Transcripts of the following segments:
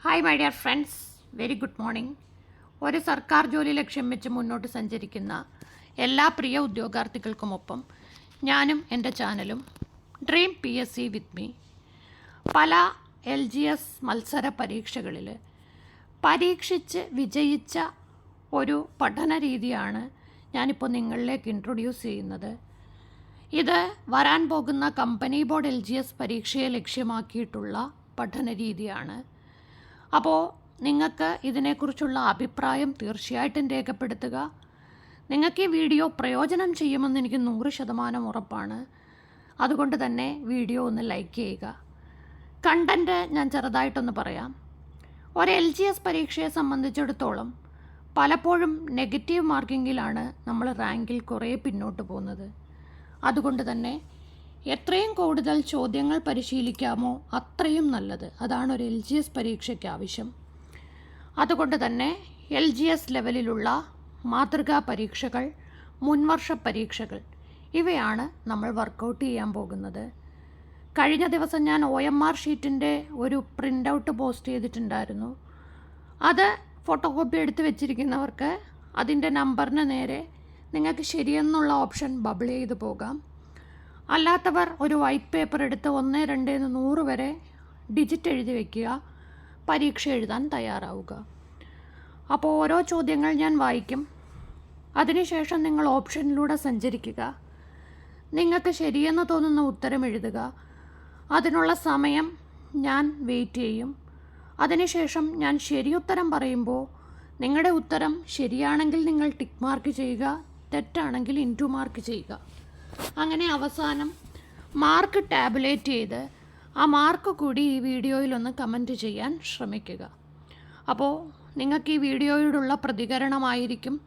Hi my dear friends, very good morning. ഒരു സർക്കാർ ജോലി ലക്ഷ്യം വെച്ച് മുന്നോട്ട് സഞ്ചരിക്കുന്ന എല്ലാ പ്രിയ ഉദ്യോഗാർത്ഥികൾക്കുമൊപ്പം ഞാനും എൻ്റെ ചാനലും ഡ്രീം PSC വിത്ത് മീ പല LGS മത്സര പരീക്ഷകളിൽ പരീക്ഷിച്ച് വിജയിച്ച ഒരു പഠന രീതിയാണ് ഞാനിപ്പോൾ നിങ്ങളിലേക്ക് ഇൻട്രൊഡ്യൂസ് ചെയ്യുന്നത്. ഇത് വരാൻ പോകുന്ന കമ്പനി ബോർഡ് LGS പരീക്ഷയെ ലക്ഷ്യമാക്കിയിട്ടുള്ള പഠന രീതിയാണ്. അപ്പോൾ നിങ്ങൾക്ക് ഇതിനെക്കുറിച്ചുള്ള അഭിപ്രായം തീർച്ചയായിട്ടും രേഖപ്പെടുത്തുക. നിങ്ങൾക്ക് ഈ വീഡിയോ പ്രയോജനം ചെയ്യുമെന്ന് എനിക്ക് 100% ഉറപ്പാണ്. അതുകൊണ്ട് തന്നെ വീഡിയോ ഒന്ന് ലൈക്ക് ചെയ്യുക. കണ്ടൻറ്റ് ഞാൻ ചെറുതായിട്ടൊന്ന് പറയാം. ഒരു LGS പരീക്ഷയെ സംബന്ധിച്ചിടത്തോളം പലപ്പോഴും നെഗറ്റീവ് മാർക്കിങ്ങിലാണ് നമ്മൾ റാങ്കിൽ കുറേ പിന്നോട്ട് പോകുന്നത്. അതുകൊണ്ട് തന്നെ എത്രയും കൂടുതൽ ചോദ്യങ്ങൾ പരിശീലിക്കാമോ അത്രയും നല്ലത്. അതാണ് ഒരു LGS പരീക്ഷയ്ക്ക് ആവശ്യം. അതുകൊണ്ട് തന്നെ LGS ലെവലിലുള്ള മാതൃകാ പരീക്ഷകൾ, മുൻവർഷ പരീക്ഷകൾ, ഇവയാണ് നമ്മൾ വർക്കൗട്ട് ചെയ്യാൻ പോകുന്നത്. കഴിഞ്ഞ ദിവസം ഞാൻ OMR ഷീറ്റിൻ്റെ ഒരു പ്രിൻ്റ് ഔട്ട് പോസ്റ്റ് ചെയ്തിട്ടുണ്ടായിരുന്നു. അത് ഫോട്ടോകോപ്പി എടുത്ത് വെച്ചിരിക്കുന്നവർക്ക് അതിൻ്റെ നമ്പറിന് നേരെ നിങ്ങൾക്ക് ശരിയെന്നുള്ള ഓപ്ഷൻ ബബിൾ ചെയ്ത് പോകാം. അല്ലാത്തവർ ഒരു വൈറ്റ് പേപ്പർ എടുത്ത് 1, 2 100 വരെ ഡിജിറ്റ് എഴുതി വയ്ക്കുക. പരീക്ഷ എഴുതാൻ തയ്യാറാവുക. അപ്പോൾ ഓരോ ചോദ്യങ്ങൾ ഞാൻ വായിക്കും. അതിനുശേഷം നിങ്ങൾ ഓപ്ഷനിലൂടെ സഞ്ചരിക്കുക. നിങ്ങൾക്ക് ശരിയെന്ന് തോന്നുന്ന ഉത്തരം എഴുതുക. അതിനുള്ള സമയം ഞാൻ വെയിറ്റ് ചെയ്യും. അതിനുശേഷം ഞാൻ ശരിയുത്തരം പറയുമ്പോൾ നിങ്ങളുടെ ഉത്തരം ശരിയാണെങ്കിൽ നിങ്ങൾ ടിക്ക് മാർക്ക് ചെയ്യുക, തെറ്റാണെങ്കിൽ ഇൻറ്റു മാർക്ക് ചെയ്യുക. അങ്ങനെ അവസാനം മാർക്ക് ടാബുലേറ്റ് ചെയ്ത് ആ മാർക്ക് കൂടി ഈ വീഡിയോയിലൊന്ന് കമൻറ്റ് ചെയ്യാൻ ശ്രമിക്കുക. അപ്പോൾ നിങ്ങൾക്ക് ഈ വീഡിയോയോടുള്ള പ്രതികരണമായിരിക്കും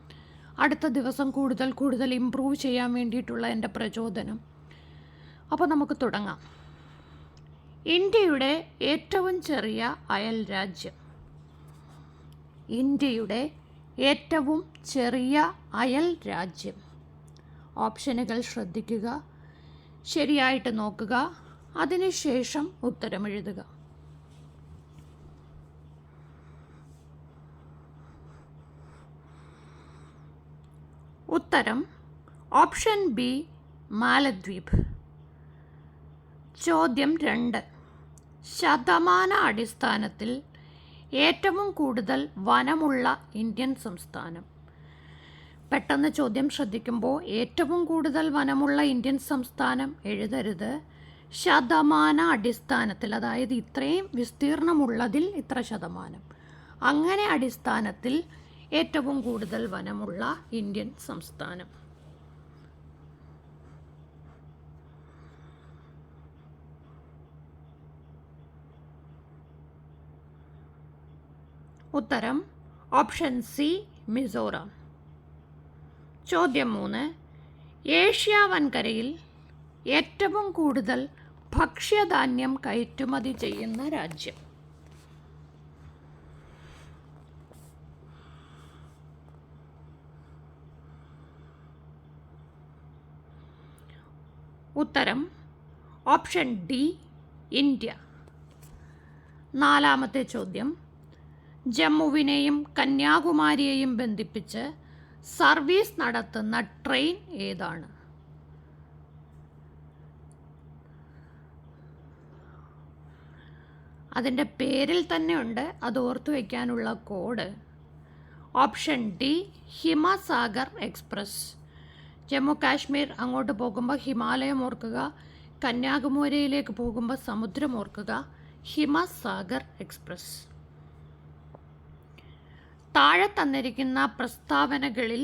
അടുത്ത ദിവസം കൂടുതൽ ഇമ്പ്രൂവ് ചെയ്യാൻ വേണ്ടിയിട്ടുള്ള എൻ്റെ പ്രചോദനം. അപ്പോൾ നമുക്ക് തുടങ്ങാം. ഇന്ത്യയുടെ ഏറ്റവും ചെറിയ അയൽ രാജ്യം. ഇന്ത്യയുടെ ഏറ്റവും ചെറിയ അയൽ രാജ്യം. ഓപ്ഷനുകൾ ശ്രദ്ധിക്കുക, ശരിയായിട്ട് നോക്കുക, അതിനുശേഷം ഉത്തരമെഴുതുക. ഉത്തരം ഓപ്ഷൻ ബി, മാലദ്വീപ്. ചോദ്യം 2. ശതമാന അടിസ്ഥാനത്തിൽ ഏറ്റവും കൂടുതൽ വനമുള്ള ഇന്ത്യൻ സംസ്ഥാനം. പെട്ടെന്ന് ചോദ്യം ശ്രദ്ധിക്കുമ്പോൾ ഏറ്റവും കൂടുതൽ വനമുള്ള ഇന്ത്യൻ സംസ്ഥാനം എഴുതരുത്. ശതമാന അടിസ്ഥാനത്തിൽ, അതായത് ഇത്രയും വിസ്തീർണമുള്ളതിൽ ഇത്ര ശതമാനം, അങ്ങനെ അടിസ്ഥാനത്തിൽ ഏറ്റവും കൂടുതൽ വനമുള്ള ഇന്ത്യൻ സംസ്ഥാനം. ഉത്തരം ഓപ്ഷൻ സി, മിസോറാം. ചോദ്യം 3. ഏഷ്യ വൻകരയിൽ ഏറ്റവും കൂടുതൽ ഭക്ഷ്യധാന്യം കയറ്റുമതി ചെയ്യുന്ന രാജ്യം. ഉത്തരം ഓപ്ഷൻ ഡി, ഇന്ത്യ. 4. ചോദ്യം. ജമ്മുവിനെയും കന്യാകുമാരിയെയും ബന്ധിപ്പിച്ച് സർവീസ് നടത്തുന്ന ട്രെയിൻ ഏതാണ്? അതിൻ്റെ പേരിൽ തന്നെ ഉണ്ട്, അത് ഓർത്തു വയ്ക്കാനുള്ള code. Option D, Himsagar express. Jammu Kashmir അങ്ങോട്ട് പോകുമ്പോൾ ഹിമാലയം ഓർക്കുക, കന്യാകുമാരിയിലേക്ക് പോകുമ്പോൾ സമുദ്രം ഓർക്കുക. ഹിമസാഗർ എക്സ്പ്രസ്. താഴെ തന്നിരിക്കുന്ന പ്രസ്താവനകളിൽ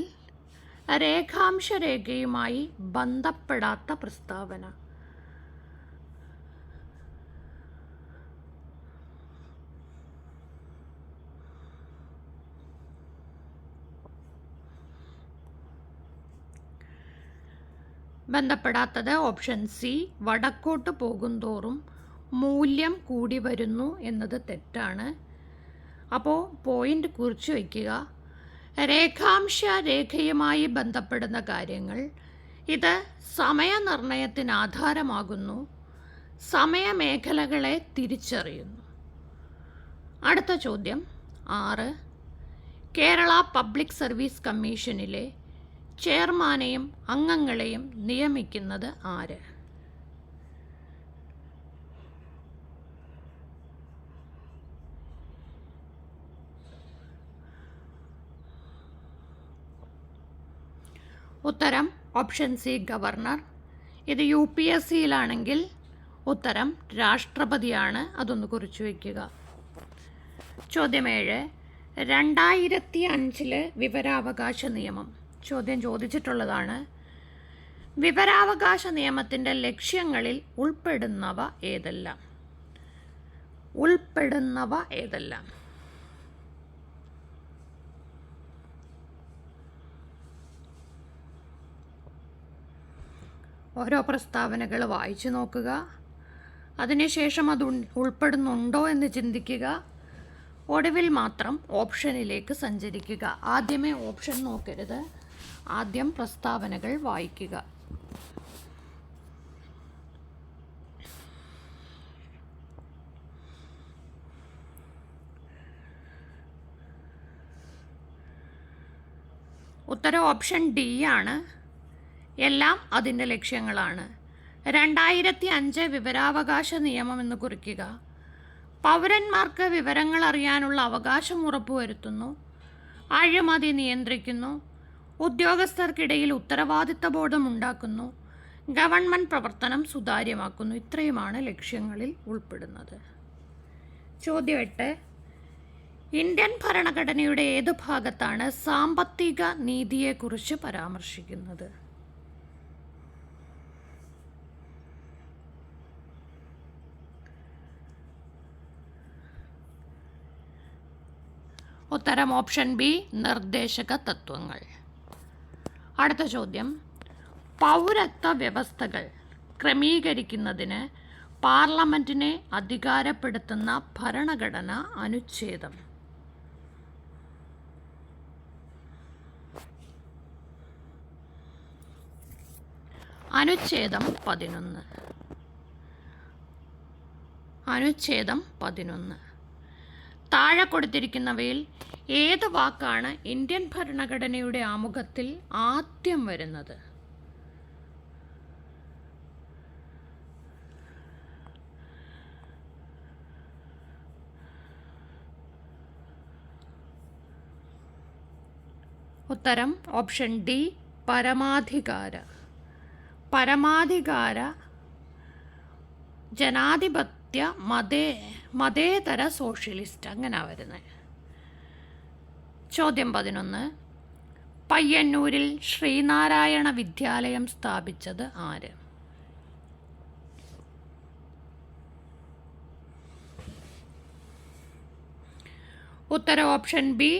രേഖാംശ രേഖയുമായി ബന്ധപ്പെടാത്ത പ്രസ്താവന. ബന്ധപ്പെടാത്തത് ഓപ്ഷൻ സി, വടക്കോട്ട് പോകുന്തോറും മൂല്യം കൂടി വരുന്നു എന്നത് തെറ്റാണ്. അപ്പോൾ പോയിൻ്റ് കുറിച്ച് വയ്ക്കുക. രേഖാംശ രേഖയുമായി ബന്ധപ്പെടുന്ന കാര്യങ്ങൾ ഇത് സമയനിർണയത്തിന് ആധാരമാകുന്നു, സമയമേഖലകളെ തിരിച്ചറിയുന്നു. അടുത്ത അടുത്ത ചോദ്യം 6. കേരള പബ്ലിക് സർവീസ് കമ്മീഷനിലെ ചെയർമാനെയും അംഗങ്ങളെയും നിയമിക്കുന്നത് ആര്? ഉത്തരം ഓപ്ഷൻ സി ഗവർണർ. ഇത് UPSCയിലാണെങ്കിൽ ഉത്തരം രാഷ്ട്രപതിയാണ്. അതൊന്ന് കുറിച്ചു വയ്ക്കുക. ചോദ്യം 7. 2005 വിവരാവകാശ നിയമം. ചോദ്യം ചോദിച്ചിട്ടുള്ളതാണ്. വിവരാവകാശ നിയമത്തിൻ്റെ ലക്ഷ്യങ്ങളിൽ ഉൾപ്പെടുന്നവ ഏതെല്ലാം? ഓരോ പ്രസ്താവനകൾ വായിച്ചു നോക്കുക. അതിനുശേഷം അത് ഉൾപ്പെടുന്നുണ്ടോ എന്ന് ചിന്തിക്കുക. ഒടുവിൽ മാത്രം ഓപ്ഷനിലേക്ക് സഞ്ചരിക്കുക. ആദ്യമേ ഓപ്ഷൻ നോക്കരുത്, ആദ്യം പ്രസ്താവനകൾ വായിക്കുക. ഉത്തരം ഓപ്ഷൻ ഡി ആണ്. എല്ലാം അതിൻ്റെ ലക്ഷ്യങ്ങളാണ്. 2005 വിവരാവകാശ നിയമം എന്ന് കുറിക്കുക. പൗരന്മാർക്ക് വിവരങ്ങൾ അറിയാനുള്ള അവകാശം ഉറപ്പുവരുത്തുന്നു, അഴിമതി നിയന്ത്രിക്കുന്നു, ഉദ്യോഗസ്ഥർക്കിടയിൽ ഉത്തരവാദിത്ത ബോധം ഉണ്ടാക്കുന്നു, ഗവൺമെൻറ് പ്രവർത്തനം സുതാര്യമാക്കുന്നു. ഇത്രയുമാണ് ലക്ഷ്യങ്ങളിൽ ഉൾപ്പെടുന്നത്. ചോദ്യം 8. ഇന്ത്യൻ ഭരണഘടനയുടെ ഏത് ഭാഗത്താണ് സാമ്പത്തിക നീതിയെക്കുറിച്ച് പരാമർശിക്കുന്നത്? ഉത്തരം ഓപ്ഷൻ ബി നിർദ്ദേശക തത്വങ്ങൾ. അടുത്ത ചോദ്യം. പൗരത്വ വ്യവസ്ഥകൾ ക്രമീകരിക്കുന്നതിന് പാർലമെൻറ്റിനെ അധികാരപ്പെടുത്തുന്ന ഭരണഘടന അനുച്ഛേദം? അനുച്ഛേദം 11. താഴെ കൊടുത്തിരിക്കുന്നവയിൽ ഏത് വാക്കാണ് ഇന്ത്യൻ ഭരണഘടനയുടെ ആമുഖത്തിൽ ആദ്യം വരുന്നത്? ഉത്തരം ഓപ്ഷൻ ഡി പരമാധികാര. ജനാധിപത്യ മതേതര സോഷ്യലിസ്റ്റ് അങ്ങനെ വരുന്നത്. ചോദ്യം 11. പയ്യന്നൂരിൽ ശ്രീനാരായണ വിദ്യാലയം സ്ഥാപിച്ചത് ആര്? ഉത്തരം ഓപ്ഷൻ ബി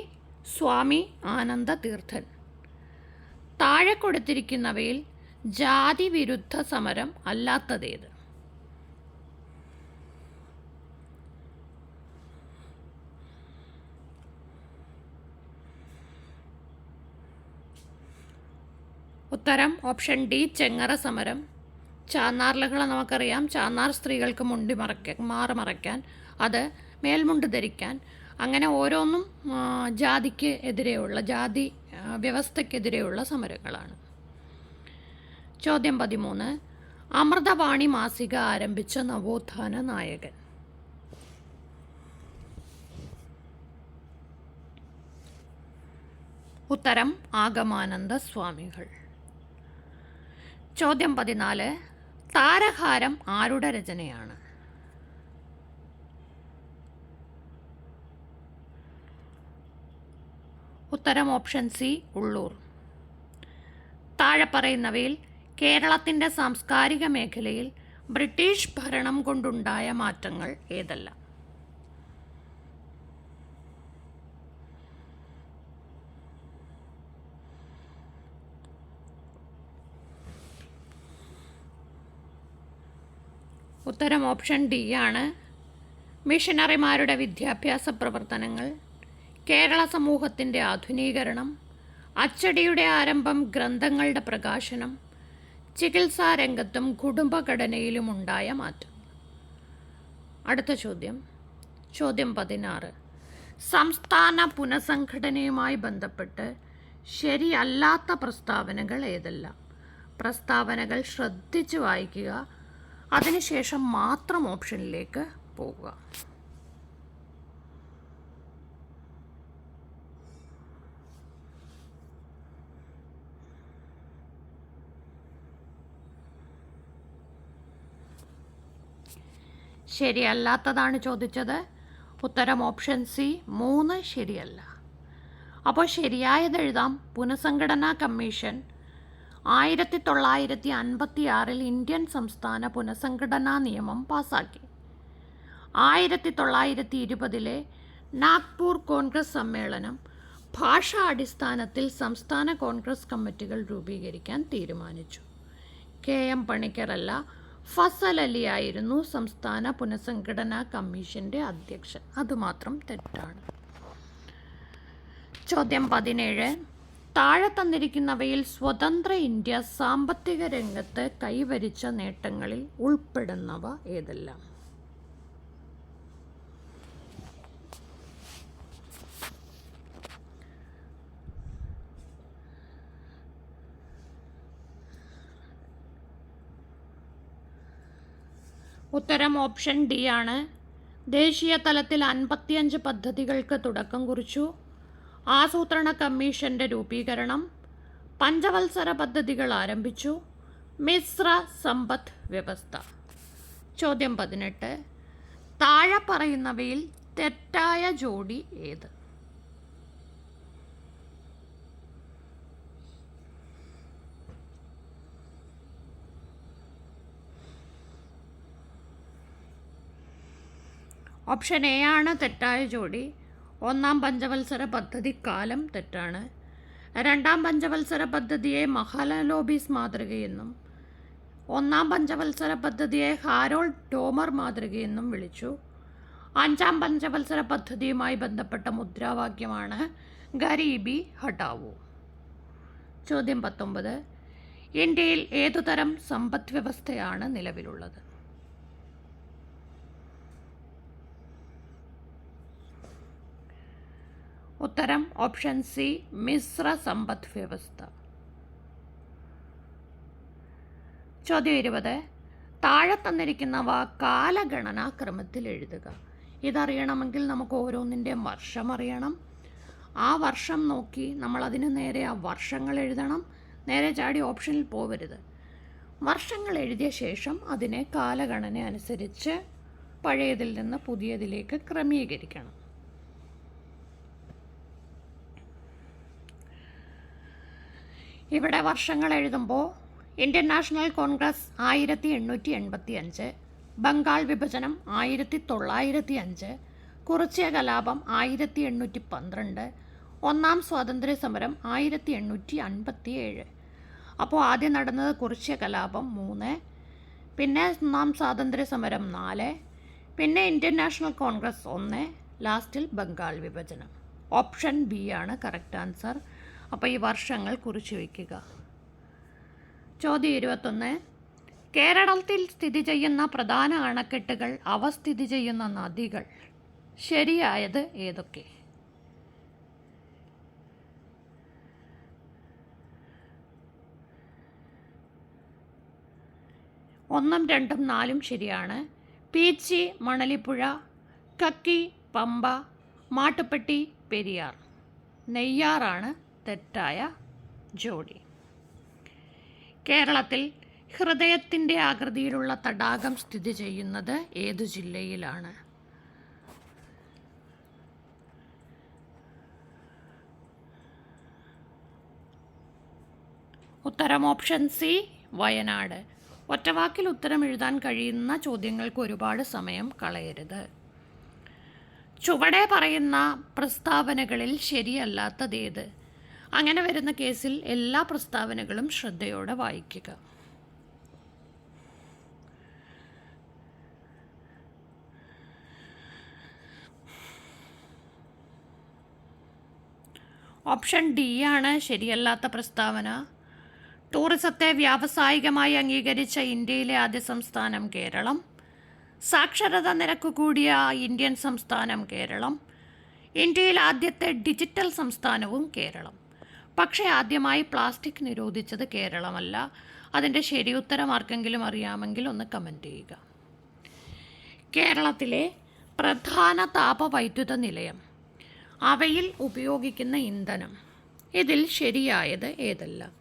സ്വാമി ആനന്ദ തീർത്ഥൻ. താഴെ കൊടുത്തിരിക്കുന്നവയിൽ ജാതി വിരുദ്ധ സമരം അല്ലാത്തതേത്? ഉത്തരം ഓപ്ഷൻ ഡി ചെങ്ങറ സമരം. ചാന്നാർ ലഹള നമുക്കറിയാം. ചാന്നാർ സ്ത്രീകൾക്ക് മാറ് മറയ്ക്കാൻ, അത് മേൽമുണ്ട് ധരിക്കാൻ, അങ്ങനെ ഓരോന്നും ജാതി വ്യവസ്ഥയ്ക്കെതിരെയുള്ള സമരങ്ങളാണ്. ചോദ്യം 13. അമൃതവാണി മാസിക ആരംഭിച്ച നവോത്ഥാന നായകൻ? ഉത്തരം ആഗമാനന്ദ സ്വാമികൾ. ചോദ്യം 14. താരഹാരം ആരുടെ രചനയാണ്? ഉത്തരം ഓപ്ഷൻ സി ഉള്ളൂർ. താഴെ പറയുന്നവയിൽ കേരളത്തിൻ്റെ സാംസ്കാരിക മേഖലയിൽ ബ്രിട്ടീഷ് ഭരണം കൊണ്ടുണ്ടായ മാറ്റങ്ങൾ ഏതെല്ലാം? ഉത്തരം ഓപ്ഷൻ ഡി ആണ്. മിഷനറിമാരുടെ വിദ്യാഭ്യാസ പ്രവർത്തനങ്ങൾ, കേരള സമൂഹത്തിൻ്റെ ആധുനീകരണം, അച്ചടിയുടെ ആരംഭം, ഗ്രന്ഥങ്ങളുടെ പ്രകാശനം, ചികിത്സാ രംഗത്തും കുടുംബഘടനയിലുമുണ്ടായ മാറ്റം. അടുത്ത ചോദ്യം 16. സംസ്ഥാന പുനഃസംഘടനയുമായി ബന്ധപ്പെട്ട് ശരിയല്ലാത്ത പ്രസ്താവനകൾ ഏതെല്ലാം? പ്രസ്താവനകൾ ശ്രദ്ധിച്ച് വായിക്കുക, അതിനുശേഷം മാത്രം ഓപ്ഷനിലേക്ക് പോകുക. ശരിയല്ലാത്തതാണ് ചോദിച്ചത്. ഉത്തരം ഓപ്ഷൻ സി, 3 ശരിയല്ല. അപ്പോൾ ശരിയായത് എഴുതാം. പുനഃസംഘടനാ കമ്മീഷൻ 1956 ഇന്ത്യൻ സംസ്ഥാന പുനഃസംഘടനാ നിയമം പാസാക്കി. 1920 നാഗ്പൂർ കോൺഗ്രസ് സമ്മേളനം ഭാഷാടിസ്ഥാനത്തിൽ സംസ്ഥാന കോൺഗ്രസ് കമ്മിറ്റികൾ രൂപീകരിക്കാൻ തീരുമാനിച്ചു. KM പണിക്കരല്ല, ഫസൽ അലിയായിരുന്നു സംസ്ഥാന പുനഃസംഘടനാ കമ്മീഷൻ്റെ അധ്യക്ഷൻ. അതുമാത്രം തെറ്റാണ്. ചോദ്യം 17. താഴെ തന്നിരിക്കുന്നവയിൽ സ്വതന്ത്ര ഇന്ത്യ സാമ്പത്തിക രംഗത്ത് കൈവരിച്ച നേട്ടങ്ങളിൽ ഉൾപ്പെടുന്നവ ഏതെല്ലാം? ഉത്തരം ഓപ്ഷൻ ഡി ആണ്. ദേശീയ തലത്തിൽ 55 പദ്ധതികൾക്ക് തുടക്കം കുറിച്ചു. ആസൂത്രണ കമ്മീഷൻ്റെ രൂപീകരണം, പഞ്ചവത്സര പദ്ധതികൾ ആരംഭിച്ചു, മിശ്ര സമ്പദ് വ്യവസ്ഥ. ചോദ്യം 18. താഴെ പറയുന്നവയിൽ തെറ്റായ ജോഡി ഏത്? ഓപ്ഷൻ എ ആണ് തെറ്റായ ജോഡി. 1-ാം പഞ്ചവത്സര പദ്ധതി കാലം തെറ്റാണ്. 2-ാം പഞ്ചവത്സര പദ്ധതിയെ മഹലനോബിസ് മാതൃകയെന്നും 1-ാം പഞ്ചവത്സര പദ്ധതിയെ ഹാരോൾഡ് ഡോമർ മാതൃകയെന്നും വിളിച്ചു. 5-ാം പഞ്ചവത്സര പദ്ധതിയുമായി ബന്ധപ്പെട്ട മുദ്രാവാക്യമാണ് ഗരീബി ഹഠാവോ. ചോദ്യം 19. ഇന്ത്യയിൽ ഏതുതരം സമ്പദ് വ്യവസ്ഥയാണ് നിലവിലുള്ളത്? ഉത്തരം ഓപ്ഷൻ സി, മിശ്ര സമ്പദ് വ്യവസ്ഥ. ചോദ്യം 20. താഴെ തന്നിരിക്കുന്നവ കാലഗണനാ ക്രമത്തിൽ എഴുതുക. ഇതറിയണമെങ്കിൽ നമുക്ക് ഓരോന്നിൻ്റെയും വർഷം അറിയണം. ആ വർഷം നോക്കി നമ്മൾ അതിന് നേരെ ആ വർഷങ്ങൾ എഴുതണം. നേരെ ചാടി ഓപ്ഷനിൽ പോവരുത്. വർഷങ്ങൾ എഴുതിയ ശേഷം അതിനെ കാലഗണന അനുസരിച്ച് പഴയതിൽ നിന്ന് പുതിയതിലേക്ക് ക്രമീകരിക്കണം. ഇവിടെ വർഷങ്ങൾ എഴുതുമ്പോൾ ഇന്ത്യൻ നാഷണൽ കോൺഗ്രസ് 1885, ബംഗാൾ വിഭജനം 1905, കുറിച്യ കലാപം 1812, 1-ാം സ്വാതന്ത്ര്യ സമരം 1857. അപ്പോൾ ആദ്യം നടന്നത് കുറിച്യ കലാപം 3, പിന്നെ 1-ാം സ്വാതന്ത്ര്യ സമരം 4, പിന്നെ ഇന്ത്യൻ നാഷണൽ കോൺഗ്രസ് 1, ലാസ്റ്റിൽ ബംഗാൾ വിഭജനം. ഓപ്ഷൻ ബി ആണ് കറക്റ്റ് ആൻസർ. അപ്പോൾ ഈ വർഷങ്ങൾ കുറിച്ച് വയ്ക്കുക. ചോദ്യം 21. കേരളത്തിൽ സ്ഥിതി ചെയ്യുന്ന പ്രധാന അണക്കെട്ടുകൾ, അവ സ്ഥിതി ചെയ്യുന്ന നദികൾ, ശരിയായത് ഏതൊക്കെ? ഒന്നും 2ഉം 4ഉം ശരിയാണ്. പീച്ചി, മണലിപ്പുഴ, കക്കി, പമ്പ, മാട്ടുപ്പെട്ടി, പെരിയാർ. നെയ്യാറാണ് തെറ്റായ ജോഡി. കേരളത്തിൽ ഹൃദയത്തിൻ്റെ ആകൃതിയിലുള്ള തടാകം സ്ഥിതി ചെയ്യുന്നത് ഏതു ജില്ലയിലാണ്? ഉത്തരം ഓപ്ഷൻ സി, വയനാട്. ഒറ്റവാക്കിൽ ഉത്തരം എഴുതാൻ കഴിയുന്ന ചോദ്യങ്ങൾക്ക് ഒരുപാട് സമയം കളയരുത്. ചുവടെ പറയുന്ന പ്രസ്താവനകളിൽ ശരിയല്ലാത്തതേത്? അങ്ങനെ വരുന്ന കേസിൽ എല്ലാ പ്രസ്താവനകളും ശ്രദ്ധയോടെ വായിക്കുക. ഓപ്ഷൻ ഡി ആണ് ശരിയല്ലാത്ത പ്രസ്താവന. ടൂറിസത്തെ വ്യാവസായികമായി അംഗീകരിച്ച ഇന്ത്യയിലെ ആദ്യ സംസ്ഥാനം കേരളം. സാക്ഷരതാ നിരക്ക് കൂടിയ ഇന്ത്യൻ സംസ്ഥാനം കേരളം. ഇന്ത്യയിൽ ആദ്യത്തെ ഡിജിറ്റൽ സംസ്ഥാനവും കേരളം. പക്ഷേ ആദ്യമായി പ്ലാസ്റ്റിക് നിരോധിച്ചത് കേരളമല്ല. അതിൻ്റെ ശരിയുത്തരം ആർക്കെങ്കിലും അറിയാമെങ്കിൽ ഒന്ന് കമൻറ്റ് ചെയ്യുക. കേരളത്തിലെ പ്രധാന താപവൈദ്യുത നിലയം, അവയിൽ ഉപയോഗിക്കുന്ന ഇന്ധനം, ഇതിൽ ശരിയായത് ഏതെല്ലാം?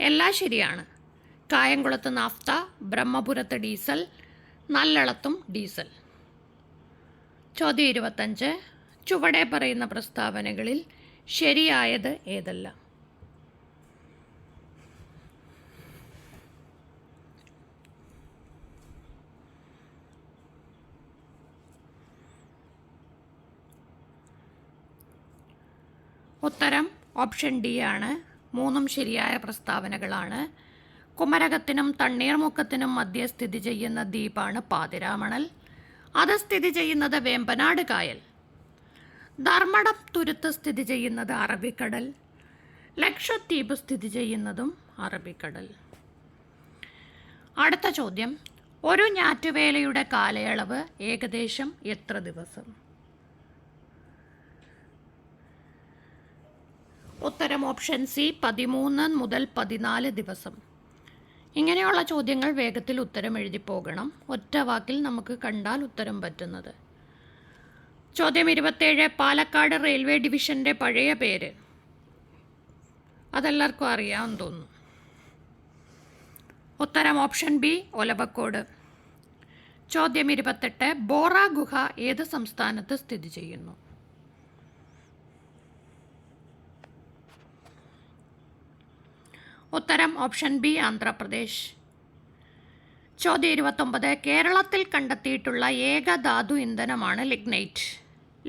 എല്ലാം ശരിയാണ്. കായംകുളത്ത് നാഫ്ത, ബ്രഹ്മപുരത്ത് ഡീസൽ, നല്ലളത്തും ഡീസൽ. ചോദ്യം 25. ചുവടെ പറയുന്ന പ്രസ്താവനകളിൽ ശരിയായത് ഏതെല്ലാം? ഉത്തരം ഓപ്ഷൻ ഡി ആണ്. മൂന്നും ശരിയായ പ്രസ്താവനകളാണ്. കുമരകത്തിനും തണ്ണീർമുക്കത്തിനും മധ്യ സ്ഥിതി ചെയ്യുന്ന ദ്വീപാണ് പാതിരാമണൽ. അത് സ്ഥിതി ചെയ്യുന്നത് വേമ്പനാട് കായൽ. ധർമ്മടം തുരുത്ത് സ്ഥിതി ചെയ്യുന്നത് അറബിക്കടൽ. ലക്ഷദ്വീപ് സ്ഥിതി ചെയ്യുന്നതും അറബിക്കടൽ. അടുത്ത ചോദ്യം, ഒരു ഞാറ്റുവേലയുടെ കാലയളവ് ഏകദേശം എത്ര ദിവസം? ഉത്തരം ഓപ്ഷൻ സി 13 മുതൽ 14 ദിവസം. ഇങ്ങനെയുള്ള ചോദ്യങ്ങൾ വേഗത്തിൽ ഉത്തരം എഴുതി പോകണം. ഒറ്റ വാക്കിൽ നമുക്ക് കണ്ടാൽ ഉത്തരം പറ്റുന്നത്. ചോദ്യം 27. പാലക്കാട് റെയിൽവേ ഡിവിഷൻ്റെ പഴയ പേര്. അതെല്ലാവർക്കും അറിയാമെന്ന് തോന്നുന്നു. ഉത്തരം ഓപ്ഷൻ ബി ഒലവക്കോട്. ചോദ്യം 28. ബോറ ഗുഹ ഏത് സംസ്ഥാനത്ത് സ്ഥിതി ചെയ്യുന്നു? ഉത്തരം ഓപ്ഷൻ ബി ആന്ധ്രാപ്രദേശ്. ചോദ്യം 29. കേരളത്തിൽ കണ്ടെത്തിയിട്ടുള്ള ഏക ധാതു ഇന്ധനമാണ് ലിഗ്നൈറ്റ്.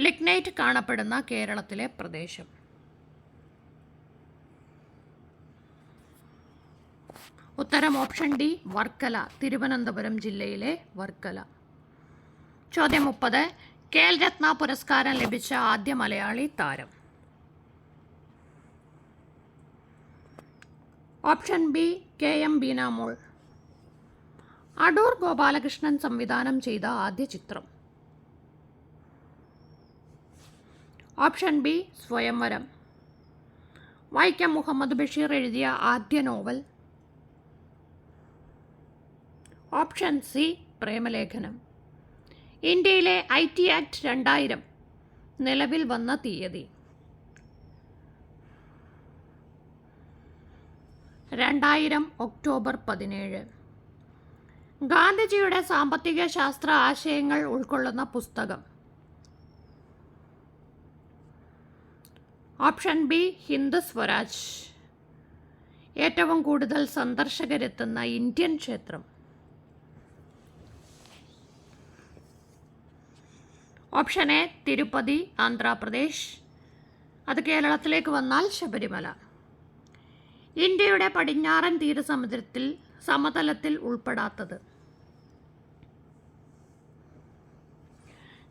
ലിഗ്നൈറ്റ് കാണപ്പെടുന്ന കേരളത്തിലെ പ്രദേശം? ഉത്തരം ഓപ്ഷൻ ഡി വർക്കല, തിരുവനന്തപുരം ജില്ലയിലെ വർക്കല. ചോദ്യം 30. കേൽ രത്ന പുരസ്കാരം ലഭിച്ച ആദ്യ മലയാളി താരം? Option B KM Beenamol. Adoor Gopalakrishnan സംവിധാനം ചെയ്ത ആദ്യ ചിത്രം? ഓപ്ഷൻ ബി സ്വയംവരം. വൈക്കം മുഹമ്മദ് ബഷീർ എഴുതിയ ആദ്യ നോവൽ? ഓപ്ഷൻ സി പ്രേമലേഖനം. ഇന്ത്യയിലെ IT ആക്ട് 2000 നിലവിൽ വന്ന തീയതി? 2000 ഒക്ടോബർ 17. ഗാന്ധിജിയുടെ സാമ്പത്തിക ശാസ്ത്ര ആശയങ്ങൾ ഉൾക്കൊള്ളുന്ന പുസ്തകം? Option B Hind Swaraj. ഏറ്റവും കൂടുതൽ സന്ദർശകരെത്തുന്ന ഇന്ത്യൻ ക്ഷേത്രം? Option A Tirupati, Andhra Pradesh. അത് കേരളത്തിലേക്ക് വന്നാൽ ശബരിമല. ഇന്ത്യയുടെ പടിഞ്ഞാറൻ തീരസമുദ്രത്തിൽ സമതലത്തിൽ ഉൾപ്പെടാത്തത്?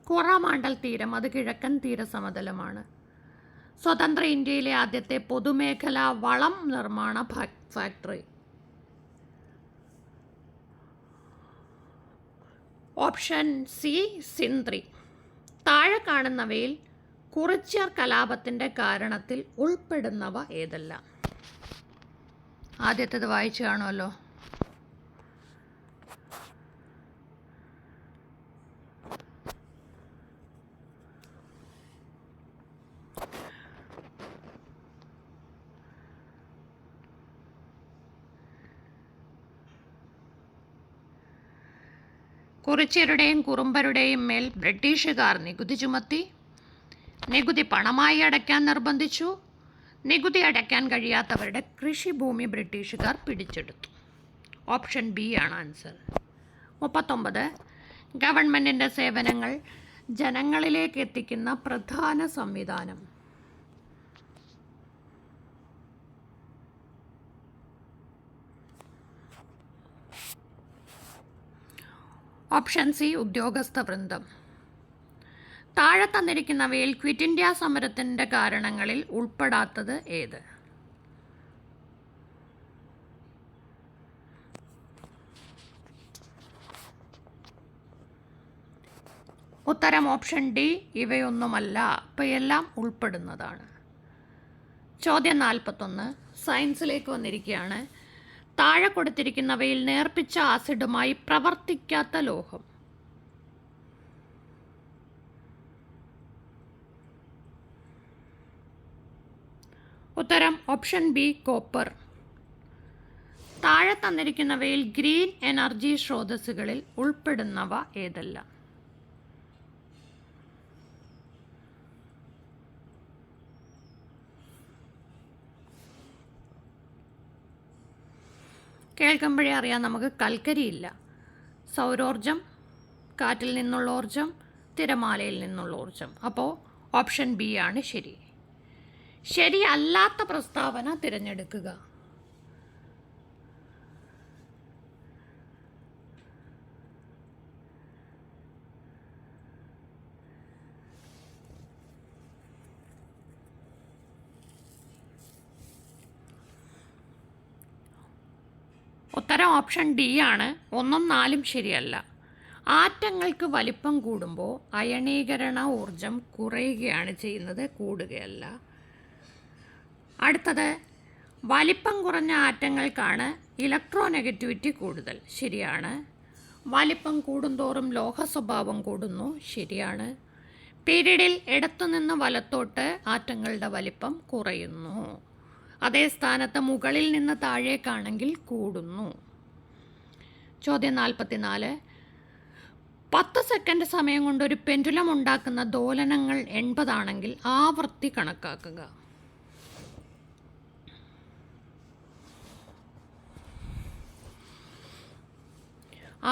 കോറാമാണ്ടൽ തീരം, അത് കിഴക്കൻ തീരസമതലമാണ്. സ്വതന്ത്ര ഇന്ത്യയിലെ ആദ്യത്തെ പൊതുമേഖലാ വളം നിർമ്മാണ ഫാക്ടറി? Option C Sindri. താഴെ കാണുന്നവയിൽ കുറിച്യർ കലാപത്തിൻ്റെ കാരണത്തിൽ ഉൾപ്പെടുന്നവ ഏതെല്ലാം? ആദ്യത്തേത് വായിച്ചു കാണുമല്ലോ. കുറിച്യരുടെയും കുറുമ്പരുടെയും മേൽ ബ്രിട്ടീഷുകാർ നികുതി ചുമത്തി. നികുതി പണമായി അടയ്ക്കാൻ നിർബന്ധിച്ചു. നികുതി അടയ്ക്കാൻ കഴിയാത്തവരുടെ കൃഷിഭൂമി ബ്രിട്ടീഷുകാർ പിടിച്ചെടുത്തു. ഓപ്ഷൻ ബി ആണ് ആൻസർ. 39. ഗവൺമെൻറ്റിൻ്റെ സേവനങ്ങൾ ജനങ്ങളിലേക്ക് എത്തിക്കുന്ന പ്രധാന സംവിധാനം? ഓപ്ഷൻ സി ഉദ്യോഗസ്ഥ വൃന്ദം. താഴെ തന്നിരിക്കുന്നവയിൽ ക്വിറ്റ് ഇന്ത്യ സമരത്തിൻ്റെ കാരണങ്ങളിൽ ഉൾപ്പെടാത്തത് ഏത്? ഉത്തരം ഓപ്ഷൻ ഡി, ഇവയൊന്നുമല്ല. അപ്പോൾ എല്ലാം ഉൾപ്പെടുന്നതാണ്. ചോദ്യം 41 സയൻസിലേക്ക് വന്നിരിക്കുകയാണ്. താഴെ കൊടുത്തിരിക്കുന്നവയിൽ നേർപ്പിച്ച ആസിഡുമായി പ്രവർത്തിക്കാത്ത ലോഹം. ഉത്തരം ഓപ്ഷൻ ബി, കോപ്പർ. താഴെ തന്നിരിക്കുന്നവയിൽ ഗ്രീൻ എനർജി സ്രോതസ്സുകളിൽ ഉൾപ്പെടുന്നവ ഏതെല്ലാം? കേൾക്കുമ്പോഴേ അറിയാം നമുക്ക് കൽക്കരിയില്ല. സൗരോർജം, കാറ്റിൽ നിന്നുള്ള ഊർജം, തിരമാലയിൽ നിന്നുള്ള ഊർജം. അപ്പോൾ ഓപ്ഷൻ ബി ആണ് ശരി. ശരിയല്ലാത്ത പ്രസ്താവന തിരഞ്ഞെടുക്കുക. ഉത്തരം ഓപ്ഷൻ ഡി ആണ്. 1ഉം 4ഉം ശരിയല്ല. ആറ്റങ്ങൾക്ക് വലിപ്പം കൂടുമ്പോൾ അയണീകരണ ഊർജം കുറയുകയാണ് ചെയ്യുന്നത്, കൂടുകയല്ല. അടുത്തത്, വലിപ്പം കുറഞ്ഞ ആറ്റങ്ങൾക്കാണ് ഇലക്ട്രോനെഗറ്റിവിറ്റി കൂടുതൽ. ശരിയാണ്. വലിപ്പം കൂടുന്തോറും ലോഹ സ്വഭാവം കൂടുന്നു. ശരിയാണ്. പീരീഡിൽ ഇടത്തുനിന്ന് വലത്തോട്ട് ആറ്റങ്ങളുടെ വലിപ്പം കുറയുന്നു. അതേ സ്ഥാനത്ത് മുകളിൽ നിന്ന് താഴേക്കാണെങ്കിൽ കൂടുന്നു. ചോദ്യം 44 10 സെക്കൻഡ് സമയം കൊണ്ട് ഒരു പെൻഡുലം ഉണ്ടാക്കുന്ന ദോലനങ്ങൾ 80 ആണെങ്കിൽ ആവൃത്തി കണക്കാക്കുക.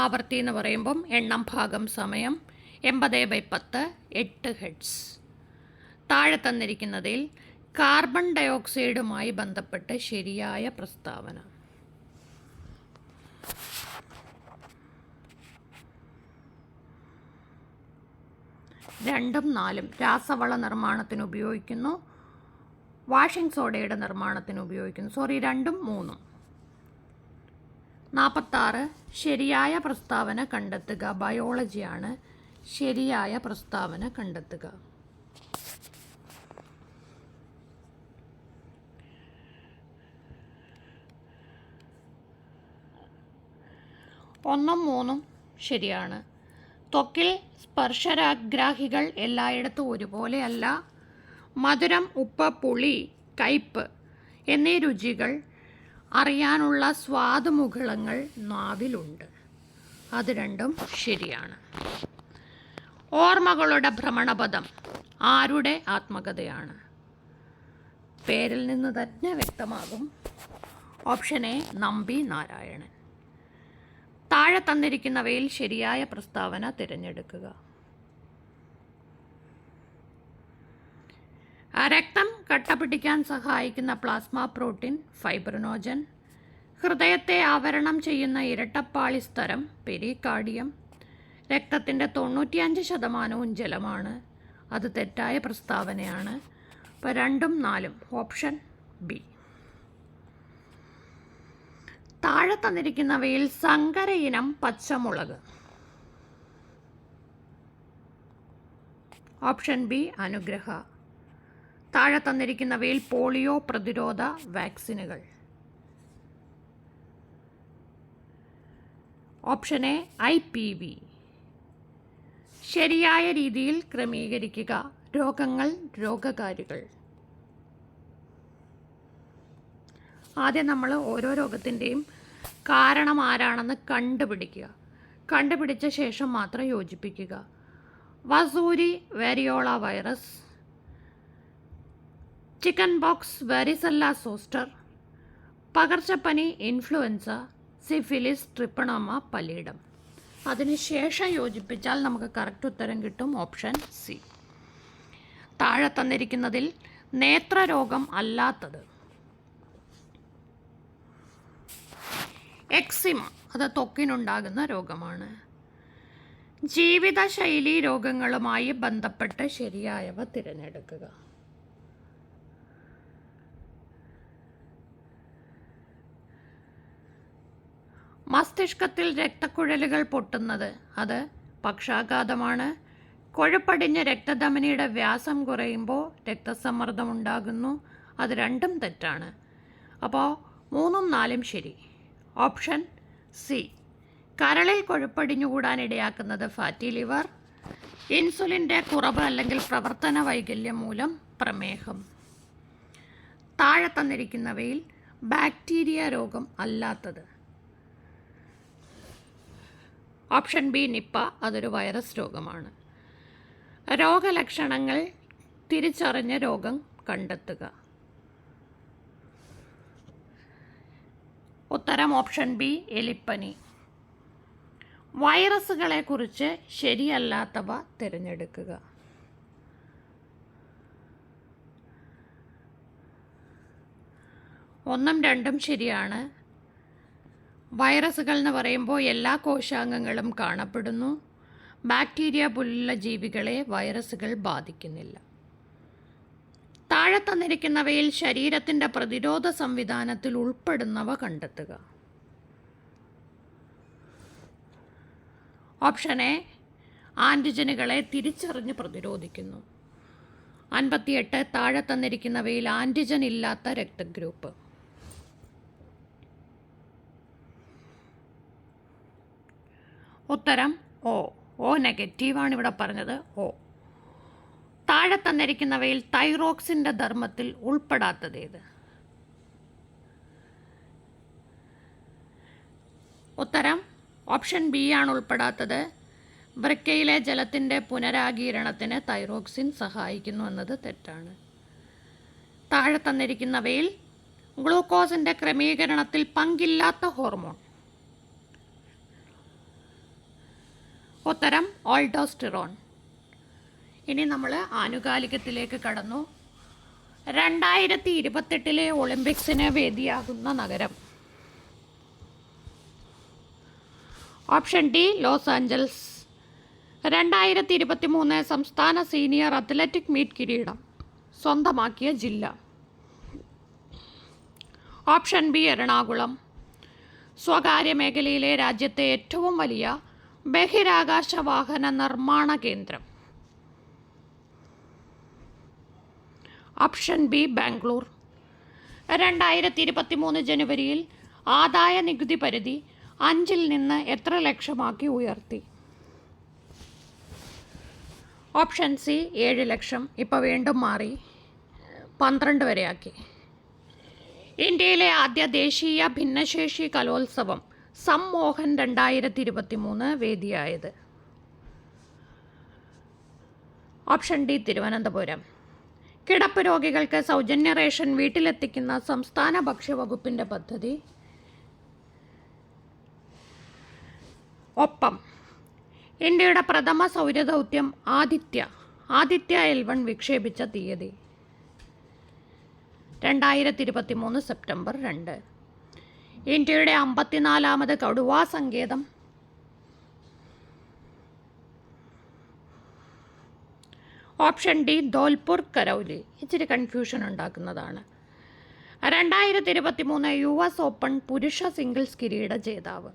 ആവൃത്തി എന്ന് പറയുമ്പം എണ്ണം ഭാഗം സമയം 80/10 8 ഹെർട്സ്. താഴെ തന്നിരിക്കുന്നതിൽ കാർബൺ ഡയോക്സൈഡുമായി ബന്ധപ്പെട്ട് ശരിയായ പ്രസ്താവന. രണ്ടും 4ഉം രാസവള നിർമ്മാണത്തിന് ഉപയോഗിക്കുന്നു, വാഷിംഗ് സോഡയുടെ നിർമ്മാണത്തിന് ഉപയോഗിക്കുന്നു. 2ഉം 3ഉം. 46 ശരിയായ പ്രസ്താവന കണ്ടെത്തുക. ബയോളജിയാണ്. ശരിയായ പ്രസ്താവന കണ്ടെത്തുക. 1ഉം 3ഉം ശരിയാണ്. ത്വക്കിൽ സ്പർശരാഗ്രാഹികൾ എല്ലായിടത്തും ഒരുപോലെയല്ല. മധുരം, ഉപ്പ്, പുളി, കയ്പ് എന്നീ രുചികൾ അറിയാനുള്ള സ്വാദുമുകുളങ്ങൾ നാവിലുണ്ട്. അത് രണ്ടും ശരിയാണ്. ഓർമ്മകളുടെ ഭ്രമണപഥം ആരുടെ ആത്മകഥയാണ്? പേരിൽ നിന്ന് തന്നെ വ്യക്തമാകും. Option A, Nambi Narayanan. താഴെ തന്നിരിക്കുന്നവയിൽ ശരിയായ പ്രസ്താവന തിരഞ്ഞെടുക്കുക. രക്തം കട്ടപിടിക്കാൻ സഹായിക്കുന്ന പ്ലാസ്മ പ്രോട്ടീൻ ഫൈബ്രിനോജൻ. ഹൃദയത്തെ ആവരണം ചെയ്യുന്ന ഇരട്ടപ്പാളി സ്തരം പെരികാർഡിയം. രക്തത്തിൻ്റെ 95% ജലമാണ്. അത് തെറ്റായ പ്രസ്താവനയാണ്. അപ്പോൾ 2ഉം 4ഉം. Option B. താഴെ തന്നിരിക്കുന്നവയിൽ സങ്കര ഇനം പച്ചമുളക്. ഓപ്ഷൻ ബി, അനുഗ്രഹ. താഴെ തന്നിരിക്കുന്നവയിൽ പോളിയോ പ്രതിരോധ വാക്സിനുകൾ. Option A, IPV. ശരിയായ രീതിയിൽ ക്രമീകരിക്കുക. രോഗങ്ങൾ, രോഗകാരികൾ. ആദ്യം നമ്മൾ ഓരോ രോഗത്തിൻ്റെയും കാരണം ആരാണെന്ന് കണ്ടുപിടിക്കുക. കണ്ടുപിടിച്ച ശേഷം മാത്രം യോജിപ്പിക്കുക. വസൂരി variola virus, chicken pox, varicella zoster, പകർച്ചപ്പനി ഇൻഫ്ലുവൻസ, സിഫിലിസ്, ട്രിപ്പണോമ പലീഡം. അതിനുശേഷം യോജിപ്പിച്ചാൽ നമുക്ക് കറക്റ്റ് ഉത്തരം കിട്ടും. Option C. താഴെ തന്നിരിക്കുന്നതിൽ നേത്രരോഗം അല്ലാത്തത്. എക്സിമ, അത് ത്വക്കിനുണ്ടാകുന്ന രോഗമാണ്. ജീവിതശൈലി രോഗങ്ങളുമായി ബന്ധപ്പെട്ട് ശരിയായവ തിരഞ്ഞെടുക്കുക. മസ്തിഷ്കത്തിൽ രക്തക്കുഴലുകൾ പൊട്ടുന്നത്, അത് പക്ഷാഘാതമാണ്. കൊഴുപ്പടിഞ്ഞ രക്തധമനിയുടെ വ്യാസം കുറയുമ്പോൾ രക്തസമ്മർദ്ദം ഉണ്ടാകുന്നു. അത് രണ്ടും തെറ്റാണ്. അപ്പോൾ 3ഉം 4ഉം ശരി. Option C. കരളിൽ കൊഴുപ്പടിഞ്ഞുകൂടാൻ ഇടയാക്കുന്നത് ഫാറ്റി ലിവർ, ഇൻസുലിൻ്റെ കുറവ് അല്ലെങ്കിൽ പ്രവർത്തന വൈകല്യം മൂലം പ്രമേഹം. താഴെ തന്നിരിക്കുന്നവയിൽ ബാക്ടീരിയ രോഗം അല്ലാത്തത്. Option B Nipah. അതൊരു വൈറസ് രോഗമാണ്. രോഗലക്ഷണങ്ങൾ തിരിച്ചറിഞ്ഞ് രോഗം കണ്ടെത്തുക. ഉത്തരം ഓപ്ഷൻ ബി എലിപ്പനി. വൈറസുകളെക്കുറിച്ച് ശരിയല്ലാത്തവ തിരഞ്ഞെടുക്കുക. ഒന്നും രണ്ടും ശരിയാണ്. വൈറസുകൾ എന്ന് പറയുമ്പോൾ എല്ലാ കോശാംഗങ്ങളും കാണപ്പെടുന്നു. ബാക്ടീരിയ പോലുള്ള ജീവികളെ വൈറസുകൾ ബാധിക്കുന്നില്ല. താഴെ തന്നിരിക്കുന്നവയിൽ ശരീരത്തിൻ്റെ പ്രതിരോധ സംവിധാനത്തിൽ ഉൾപ്പെടുന്നവ കണ്ടെത്തുക. Option A. ആൻറ്റിജനുകളെ തിരിച്ചറിഞ്ഞ് പ്രതിരോധിക്കുന്നു. 58 താഴെ തന്നിരിക്കുന്നവയിൽ ആൻറ്റിജൻ ഇല്ലാത്ത രക്തഗ്രൂപ്പ്. ഉത്തരം ഓ. ഓ നെഗറ്റീവാണ് ഇവിടെ പറഞ്ഞത്. ഓ. താഴെ തന്നിരിക്കുന്നവയിൽ തൈറോക്സിൻ്റെ ധർമ്മത്തിൽ ഉൾപ്പെടാത്തതേത്? ഉത്തരം ഓപ്ഷൻ ബി ആണ് ഉൾപ്പെടാത്തത്. വൃക്കയിലെ ജലത്തിൻ്റെ പുനരാഗീരണത്തിന് തൈറോക്സിൻ സഹായിക്കുന്നു എന്നത് തെറ്റാണ്. താഴെ തന്നിരിക്കുന്നവയിൽ ഗ്ലൂക്കോസിൻ്റെ ക്രമീകരണത്തിൽ പങ്കില്ലാത്ത ഹോർമോൺ. ഉത്തരം ഓൾഡോസ്റ്റിറോൺ. ഇനി നമ്മൾ ആനുകാലികത്തിലേക്ക് കടന്നു. 2028 ഒളിമ്പിക്സിന് വേദിയാകുന്ന നഗരം. Option D Los Angeles. 2023 സംസ്ഥാന സീനിയർ അത്ലറ്റിക് മീറ്റ് കിരീടം സ്വന്തമാക്കിയ ജില്ല. Option B Ernakulam. സ്വകാര്യ മേഖലയിലെ രാജ്യത്തെ ഏറ്റവും വലിയ ബഹിരാകാശ വാഹന നിർമ്മാണ കേന്ദ്രം. Option B Bangalore. 2023 ജനുവരിയിൽ ആദായ നികുതി പരിധി 5 നിന്ന് എത്ര ലക്ഷമാക്കി ഉയർത്തി? ഓപ്ഷൻ സി 7 ലക്ഷം. ഇപ്പോൾ വീണ്ടും മാറി 12 വരെയാക്കി. ഇന്ത്യയിലെ ആദ്യ ദേശീയ ഭിന്നശേഷി കലോത്സവം സമ്മോഹൻ 2023 വേദിയായത്. Option D Thiruvananthapuram. കിടപ്പ് രോഗികൾക്ക് സൗജന്യ റേഷൻ വീട്ടിലെത്തിക്കുന്ന സംസ്ഥാന ഭക്ഷ്യവകുപ്പിൻ്റെ പദ്ധതി. ഒപ്പം. ഇന്ത്യയുടെ പ്രഥമ സൗരദൗത്യം ആദിത്യ L1 വിക്ഷേപിച്ച തീയതി 2023 സെപ്റ്റംബർ 2. ഇന്ത്യയുടെ 54ാമത് കടുവാ സങ്കേതം. Option D Dholpur Karauli. ഇച്ചിരി കൺഫ്യൂഷൻ ഉണ്ടാക്കുന്നതാണ്. 2023 US ഓപ്പൺ പുരുഷ സിംഗിൾസ് കിരീട ജേതാവ്.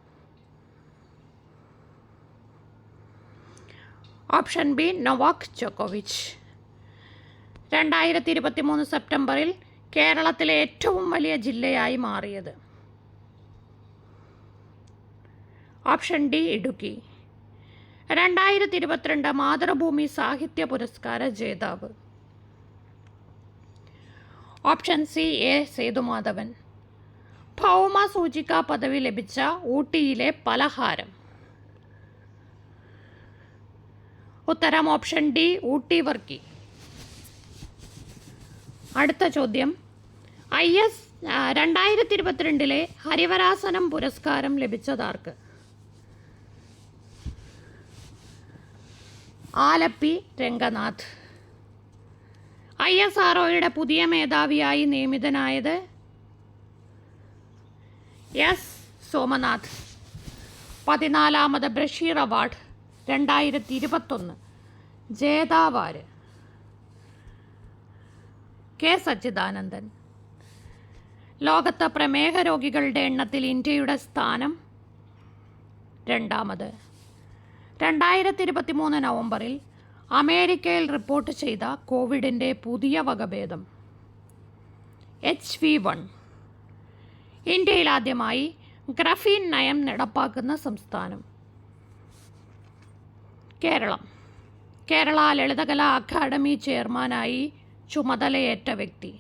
ഓപ്ഷൻ ബി നൊവാക് ജോക്കോവിച്ച്. 2023 സെപ്റ്റംബറിൽ കേരളത്തിലെ ഏറ്റവും വലിയ ജില്ലയായി മാറിയത്. Option D Idukki. 2022 മാതൃഭൂമി സാഹിത്യ പുരസ്കാര ജേതാവ്. Option C A Sethumadhavan. ഭൗമ സൂചിക പദവി ലഭിച്ച ഊട്ടിയിലെ പലഹാരം. ഉത്തരം ഓപ്ഷൻ ഡി ഊട്ടി വർക്കി. അടുത്ത ചോദ്യം. 2022 ഹരിവരാസനം പുരസ്കാരം ലഭിച്ചതാർക്ക്? ആലപ്പി രംഗനാഥ്. ISROയുടെ പുതിയ മേധാവിയായി നിയമിതനായത് എസ് സോമനാഥ്. 14ാമത് ബഷീർ അവാർഡ് 2021 ജേതാവാര്? കെ സച്ചിദാനന്ദൻ. ലോകത്ത് പ്രമേഹ രോഗികളുടെ എണ്ണത്തിൽ ഇന്ത്യയുടെ സ്ഥാനം 2ാമത്. 2023 നവംബറിൽ അമേരിക്കയിൽ റിപ്പോർട്ട് ചെയ്ത കോവിഡിൻ്റെ പുതിയ വകഭേദം HV1. ഇന്ത്യയിൽ ആദ്യമായി ഗ്രഫീൻ നയം നടപ്പാക്കുന്ന സംസ്ഥാനം കേരളം. കേരള ലളിതകലാ അക്കാദമി ചെയർമാനായി ചുമതലയേറ്റ വ്യക്തി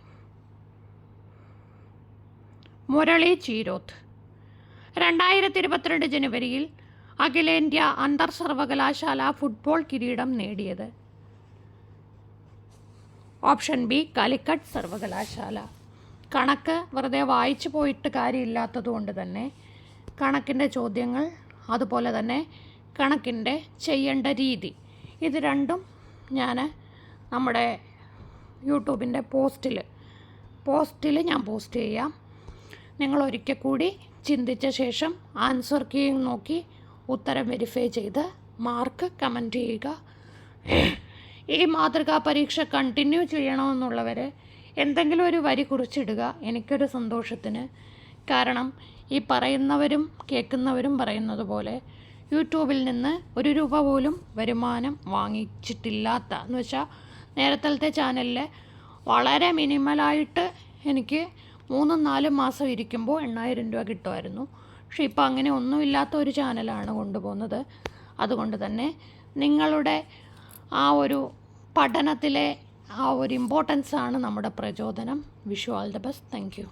മുരളി ചീരോത്ത്. 2022 ജനുവരിയിൽ അഖിലേന്ത്യാ അന്തർ സർവകലാശാല ഫുട്ബോൾ കിരീടം നേടിയത് ഓപ്ഷൻ ബി കാലിക്കറ്റ് സർവകലാശാല. കണക്ക് വെറുതെ വായിച്ചു പോയിട്ട് കാര്യമില്ലാത്തതുകൊണ്ട് തന്നെ കണക്കിൻ്റെ ചോദ്യങ്ങൾ, അതുപോലെ തന്നെ കണക്കിൻ്റെ ചെയ്യേണ്ട രീതി, ഇത് രണ്ടും ഞാൻ നമ്മുടെ യൂട്യൂബിൻ്റെ പോസ്റ്റിൽ ഞാൻ പോസ്റ്റ് ചെയ്യാം. നിങ്ങൾ ഒരിക്കൽ കൂടി ചിന്തിച്ച ശേഷം ആൻസർ കീ നോക്കി ഉത്തരം വെരിഫൈ ചെയ്ത് മാർക്ക് കമൻറ്റ് ചെയ്യുക. ഈ മാതൃകാ പരീക്ഷ കണ്ടിന്യൂ ചെയ്യണമെന്നുള്ളവർ എന്തെങ്കിലും ഒരു വരി കുറിച്ചിടുക, എനിക്കൊരു സന്തോഷത്തിന്. കാരണം ഈ പറയുന്നവരും കേൾക്കുന്നവരും പറയുന്നത് പോലെ യൂട്യൂബിൽ നിന്ന് 1 രൂപ പോലും വരുമാനം വാങ്ങിച്ചിട്ടില്ലാത്ത, എന്ന് വെച്ചാൽ നേരത്തെ ചാനലിൽ വളരെ മിനിമലായിട്ട് എനിക്ക് 3-4 മാസം ഇരിക്കുമ്പോൾ 8000 രൂപ കിട്ടുമായിരുന്നു. പക്ഷേ ഇപ്പോൾ അങ്ങനെ ഒന്നുമില്ലാത്ത ഒരു ചാനലാണ് കൊണ്ടുപോകുന്നത്. അതുകൊണ്ട് തന്നെ നിങ്ങളുടെ ആ ഒരു പഠനത്തിലെ ആ ഒരു ഇമ്പോർട്ടൻസ് ആണ് നമ്മുടെ പ്രചോദനം. Wish you all the best. Thank you.